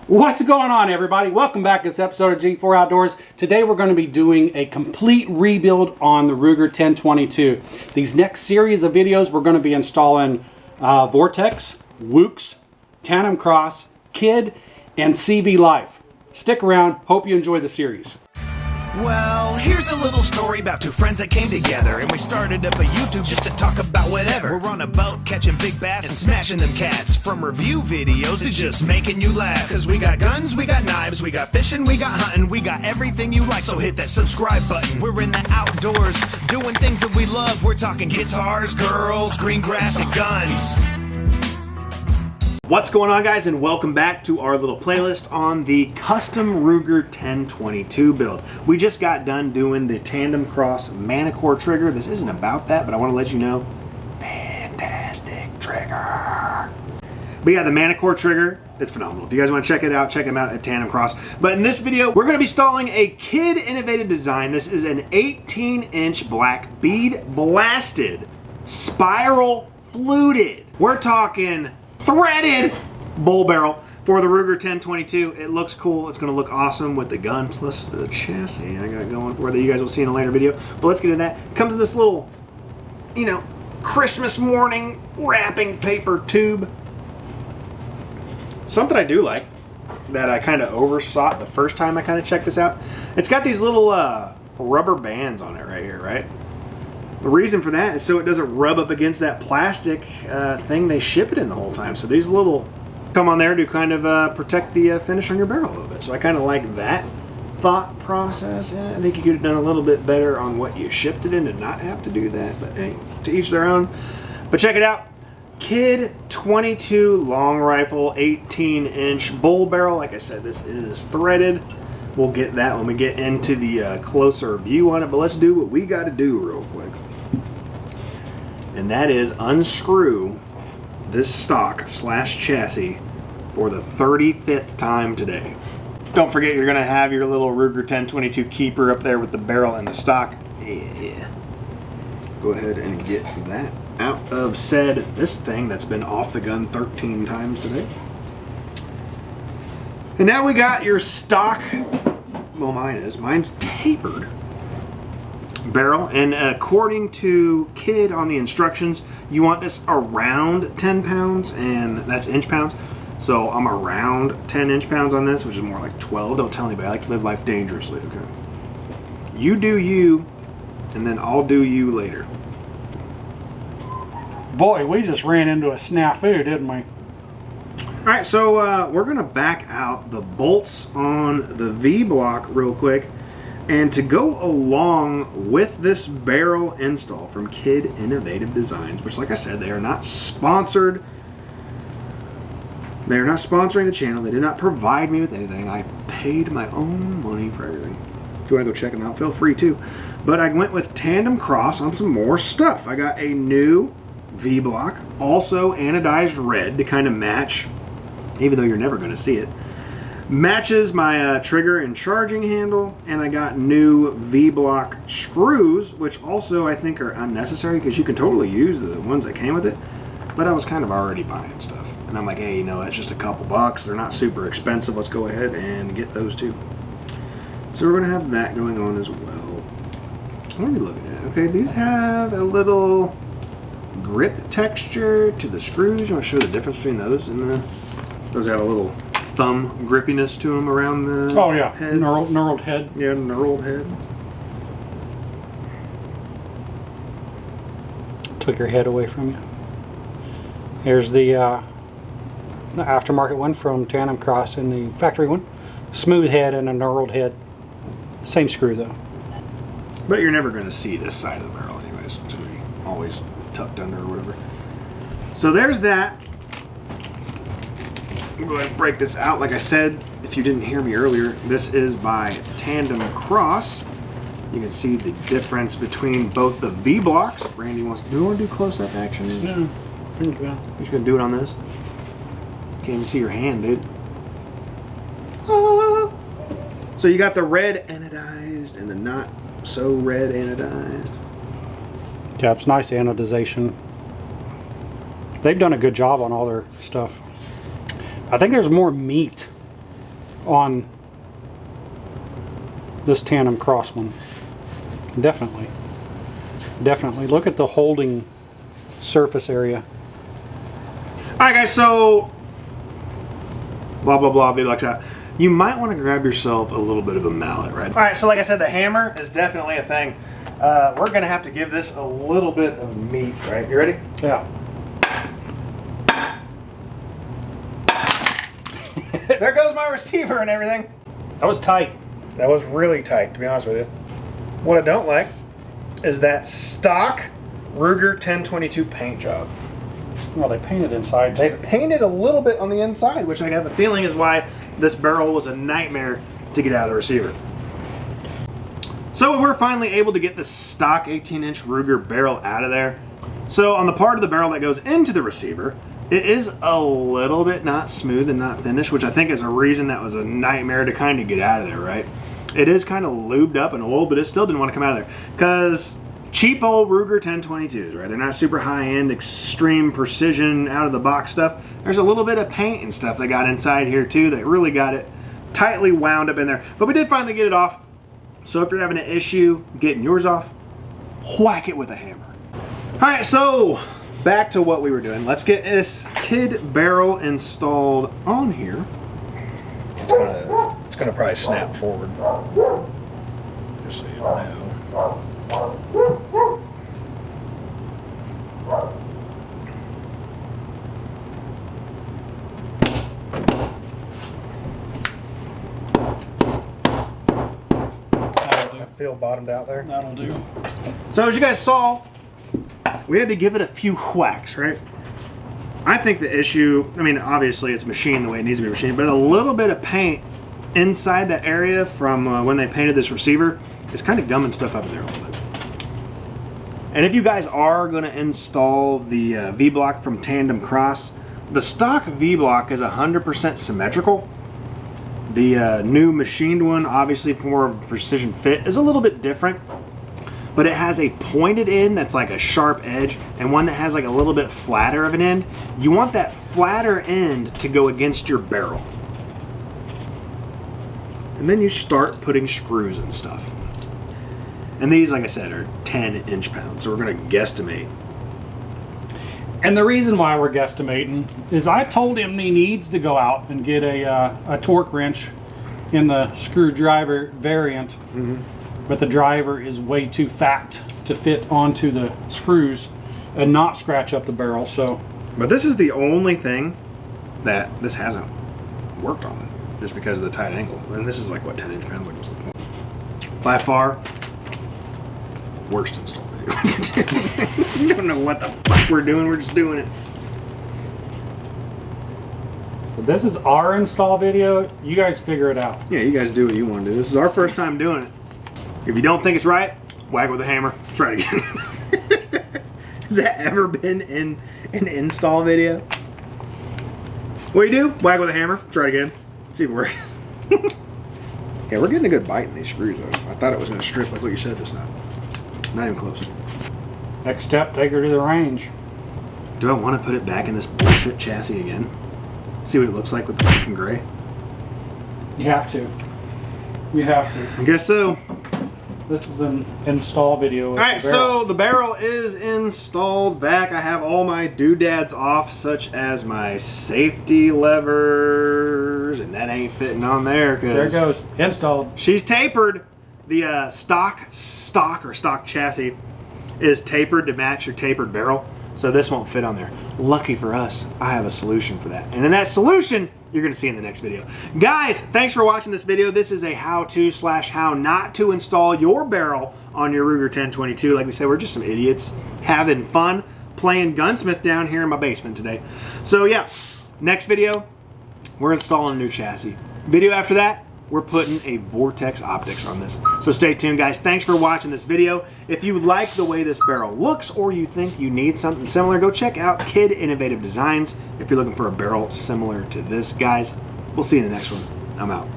What's going on, everybody? Welcome back to this episode of G4 Outdoors. Today we're going to be doing a complete rebuild on the Ruger 1022. These next series of videos we're going to be installing Vortex, Wooks, Tandem Cross, Kid, and CV Life. Stick around. Hope you enjoy the series. Well, here's a little story about two friends that came together, and we started up a YouTube just to talk about whatever. We're on a boat catching big bass and smashing them cats, from review videos to just making you laugh. Cause we got guns, we got knives, we got fishing, we got hunting, we got everything you like, so hit that subscribe button. We're in the outdoors, doing things that we love. We're talking guitars, girls, green grass, and guns. What's going on, guys, and welcome back to our little playlist on the custom Ruger 1022 build. We just got done doing the Tandem Cross Manicore trigger. This isn't about that, but I want to let you know, fantastic trigger. But yeah, the Manicore trigger, it's phenomenal. If you guys want to check it out, check them out at Tandem Cross. But in this video, we're going to be installing a Kid innovative design. This is an 18-inch black bead blasted spiral fluted. We're talking threaded bull barrel for the Ruger 1022. It looks cool. It's going to look awesome with the gun plus the chassis I got going for that you guys will see in a later video. But let's get into that. It comes in this little, Christmas morning wrapping paper tube. Something I do like that I kind of oversought the first time I kind of checked this out. It's got these little rubber bands on it right here, right? The reason for that is so it doesn't rub up against that plastic thing they ship it in the whole time. So these little come on there to kind of protect the finish on your barrel a little bit. So I kind of like that thought process. Yeah, I think you could have done a little bit better on what you shipped it in to not have to do that. But hey, to each their own. But check it out. Kid 22 long rifle, 18-inch bull barrel. Like I said, this is threaded. We'll get that when we get into the closer view on it. But let's do what we got to do real quick. And that is unscrew this stock slash chassis for the 35th time today. Don't forget, you're going to have your little Ruger 1022 keeper up there with the barrel and the stock. Yeah. Go ahead and get that out of this thing that's been off the gun 13 times today. And now we got your stock, well, mine's tapered barrel, and according to Kid on the instructions, you want this around 10 pounds, and that's inch pounds. So I'm around 10 inch pounds on this, which is more like 12. Don't tell anybody, I like to live life dangerously, okay? You do you, and then I'll do you later. Boy, we just ran into a snafu, didn't we? Alright, so we're going to back out the bolts on the V-block real quick. And to go along with this barrel install from Kid Innovative Designs, which, like I said, they are not sponsored. They are not sponsoring the channel. They did not provide me with anything. I paid my own money for everything. If you want to go check them out, feel free to. But I went with Tandem Cross on some more stuff. I got a new V-block, also anodized red to kind of match, even though you're never going to see it. Matches my trigger and charging handle, and I got new V-block screws, which also I think are unnecessary because you can totally use the ones that came with it. But I was kind of already buying stuff, and I'm like, hey, that's just a couple bucks. They're not super expensive. Let's go ahead and get those too. So we're gonna have that going on as well. What are we looking at? Okay, these have a little grip texture to the screws. You want to show the difference between those and those have a little thumb grippiness to them around the head. Knurled head. Yeah, knurled head. Took your head away from you. Here's the aftermarket one from Tandem Cross, and the factory one. Smooth head and a knurled head. Same screw though. But you're never going to see this side of the barrel anyways. It's going to be always tucked under or whatever. So there's that. I'm going to break this out. Like I said, if you didn't hear me earlier, this is by Tandem Cross. You can see the difference between both the V-blocks. Randy wants to do. You want to do close-up action? Yeah. You're just going to do it on this. Can't even see your hand, dude. Ah. So you got the red anodized and the not so red anodized. Yeah, it's nice anodization. They've done a good job on all their stuff. I think there's more meat on this tandem cross one. Definitely. Definitely. Look at the holding surface area. Alright guys, so blah blah blah, be like that. You might want to grab yourself a little bit of a mallet, right? Alright, so like I said, the hammer is definitely a thing. We're gonna have to give this a little bit of meat, right? You ready? Yeah. There goes my receiver and everything. That was tight. That was really tight, to be honest with you. What I don't like is that stock Ruger 1022 paint job. Well, they painted inside. They painted a little bit on the inside, which I have a feeling is why this barrel was a nightmare to get out of the receiver. So we're finally able to get the stock 18-inch Ruger barrel out of there. So on the part of the barrel that goes into the receiver, it is a little bit not smooth and not finished, which I think is a reason that was a nightmare to kind of get out of there, right? It is kind of lubed up and old, but it still didn't want to come out of there. Because cheap old Ruger 1022s, right? They're not super high-end, extreme precision, out-of-the-box stuff. There's a little bit of paint and stuff that got inside here too that really got it tightly wound up in there. But we did finally get it off. So if you're having an issue getting yours off, whack it with a hammer. All right, so back to what we were doing. Let's get this kid barrel installed on here. It's gonna probably snap forward, just so you know. That'll do. I feel bottomed out there. That'll do. So as you guys saw, we had to give it a few whacks, right? I think the issue, I mean, obviously it's machined the way it needs to be machined, but a little bit of paint inside that area from when they painted this receiver is kind of gumming stuff up in there a little bit. And if you guys are going to install the V-block from Tandem Cross, the stock V-block is 100% symmetrical. The new machined one, obviously for more precision fit, is a little bit different. But it has a pointed end that's like a sharp edge and one that has like a little bit flatter of an end. You want that flatter end to go against your barrel. And then you start putting screws and stuff. And these, like I said, are 10 inch-pounds, so we're gonna guesstimate. And the reason why we're guesstimating is I told him he needs to go out and get a torque wrench in the screwdriver variant. But the driver is way too fat to fit onto the screws and not scratch up the barrel. So, but this is the only thing that this hasn't worked on, just because of the tight angle. And this is like, what, 10 inch-pounds? Like, what's the point? By far, worst install video. You don't know what the fuck we're doing, we're just doing it. so this is our install video. You guys figure it out. Yeah, you guys do what you want to do. This is our first time doing it. If you don't think it's right, whack it with a hammer. Try it again. Has that ever been in an install video? What do you do? Whack it with a hammer. Try it again. See if it works. Yeah, we're getting a good bite in these screws though. I thought it was going to strip like what you said. It's not. Not even close. Next step, take her to the range. Do I want to put it back in this bullshit chassis again? See what it looks like with the fucking gray? You have to. You have to. I guess so. This is an install video. Alright, so the barrel is installed back. I have all my doodads off, such as my safety levers, and that ain't fitting on there. There it goes. Installed. She's tapered. The stock chassis is tapered to match your tapered barrel, so this won't fit on there. Lucky for us, I have a solution for that. And in that solution, you're going to see in the next video. Guys, thanks for watching this video. This is a how-to/how not to install your barrel on your Ruger 1022. Like we said, we're just some idiots having fun playing gunsmith down here in my basement today. So yeah, next video, we're installing a new chassis. Video after that, we're putting a Vortex optics on this. So stay tuned, guys. Thanks for watching this video. If you like the way this barrel looks or you think you need something similar, go check out Kid Innovative Designs if you're looking for a barrel similar to this, guys. We'll see you in the next one. I'm out.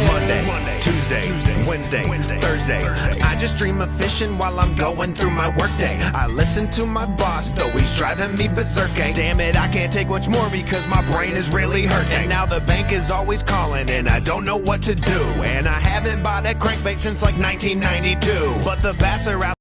Monday, Tuesday, Wednesday, Thursday. I just dream of fishing while I'm going through my workday. I listen to my boss, though he's driving me berserk. Damn it, I can't take much more because my brain is really hurting. And now the bank is always calling and I don't know what to do. And I haven't bought a crankbait since like 1992. But the bass are out.